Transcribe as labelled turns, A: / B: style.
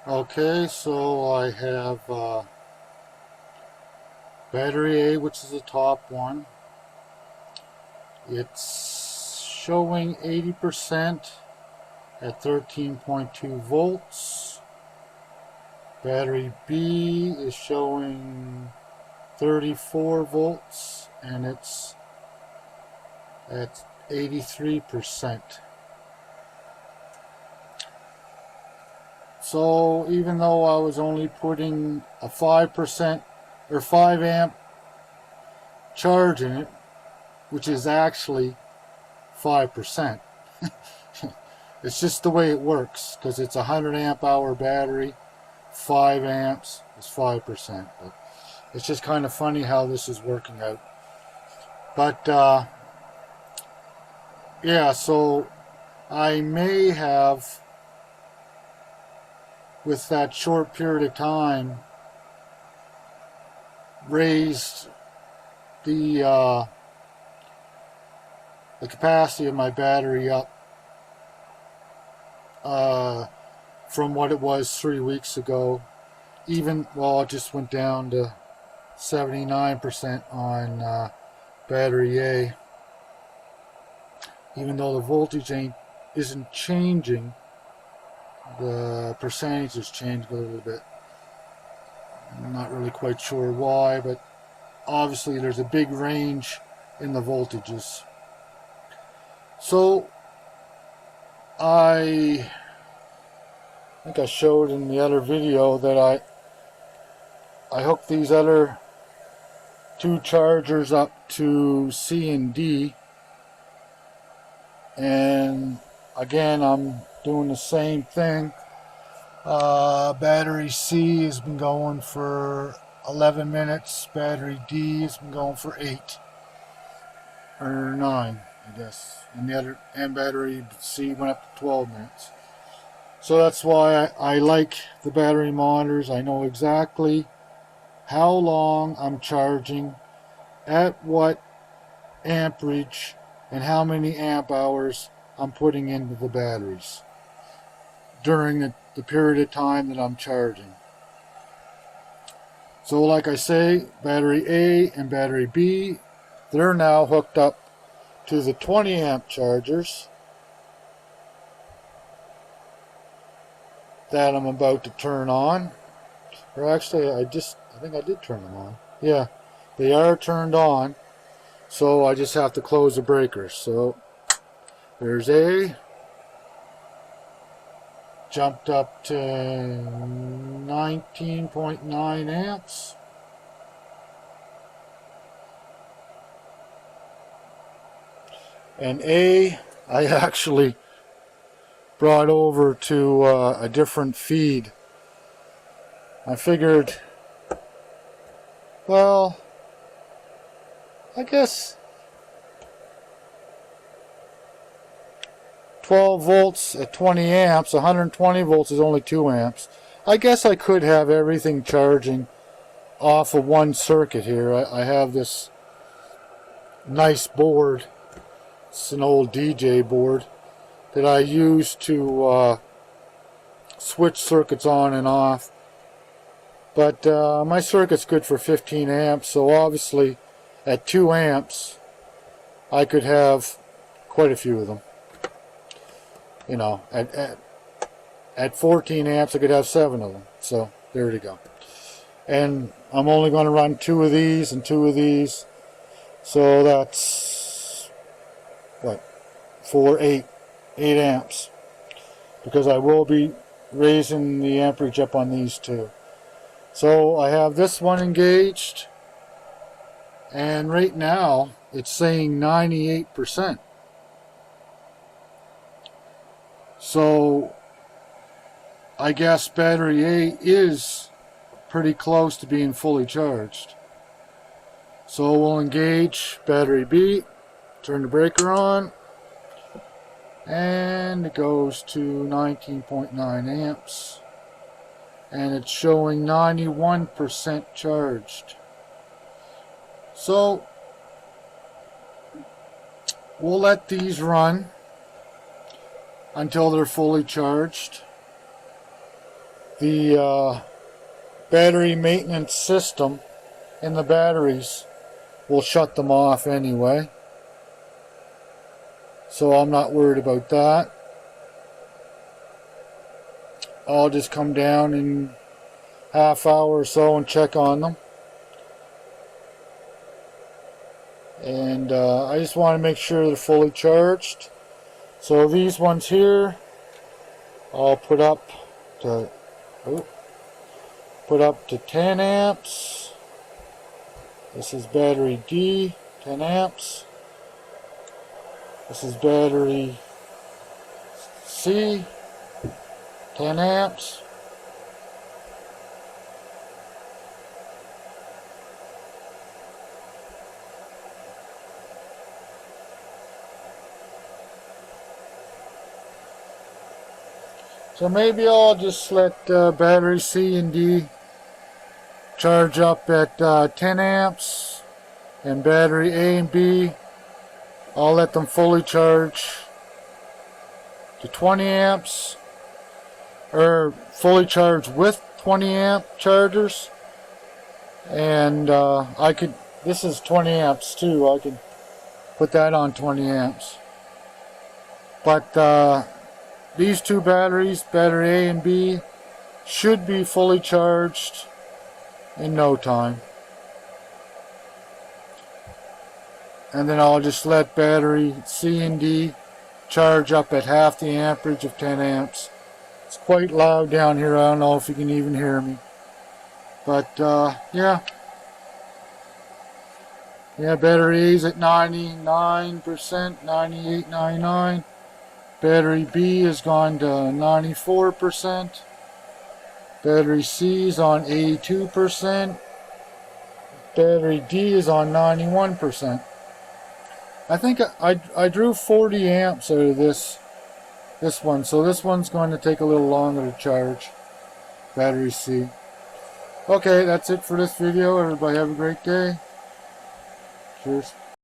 A: Okay, so I have battery A, which is the top one. It's showing 80% at 13.2 volts. Battery B is showing 34 volts and it's at 83%. So even though I was only putting a 5% or 5 amp charge in it, which is actually 5%, it's just the way it works because it's a 100 amp hour battery. 5 amps is 5%. But it's just kind of funny how this is working out. But yeah, so I may have, with that short period of time, raised the capacity of my battery up from what it was 3 weeks ago. Even, well, it just went down to 79% on battery A. Even though the voltage isn't changing, the percentage has changed a little bit. I'm not really quite sure why, but obviously there's a big range in the voltages. So I think I showed in the other video that I hooked these other two chargers up to C and D, and again I'm doing the same thing. Battery C has been going for 11 minutes. Battery D has been going for 8 or 9, I guess. And battery C went up to 12 minutes. So that's why I like the battery monitors. I know exactly how long I'm charging, at what amperage, and how many amp hours I'm putting into the batteries during the period of time that I'm charging. So like I say, battery A and battery B, they're now hooked up to the 20 amp chargers that I'm about to turn on. Or actually, I think I did turn them on. Yeah, they are turned on. So I just have to close the breakers. So there's A. Jumped up to 19.9 amps. And A, I actually brought over to a different feed. I figured, well, I guess 12 volts at 20 amps, 120 volts is only 2 amps. I guess I could have everything charging off of one circuit here. I have this nice board. It's an old DJ board that I use to switch circuits on and off. But my circuit's good for 15 amps, so obviously at 2 amps I could have quite a few of them. You know, at 14 amps I could have 7 of them. So there you go. And I'm only going to run 2 of these and 2 of these. So that's what, 4, 8 amps. Because I will be raising the amperage up on these too. So I have this one engaged, and right now it's saying 98%. So I guess battery A is pretty close to being fully charged. So we'll engage battery B, turn the breaker on, and it goes to 19.9 amps. And it's showing 91% charged. So we'll let these run until they're fully charged. the battery maintenance system in the batteries will shut them off anyway. So I'm not worried about that. I'll just come down in half hour or so and check on them. And I just want to make sure they're fully charged. So these ones here, I'll put up to 10 amps. This is battery D, 10 amps. This is battery C, 10 amps. So maybe I'll just let battery C and D charge up at 10 amps, and battery A and B, I'll let them fully charge to 20 amps, or fully charge with 20 amp chargers. And this is 20 amps too, I could put that on 20 amps. But these two batteries, battery A and B, should be fully charged in no time. And then I'll just let battery C and D charge up at half the amperage of 10 amps. It's quite loud down here, I don't know if you can even hear me. But yeah, battery A's at 99%, 98, 99. Battery B has gone to 94%. Battery C is on 82%. Battery D is on 91%. I think I drew 40 amps out of this one, so this one's going to take a little longer to charge. Battery C. Okay, that's it for this video. Everybody have a great day. Cheers.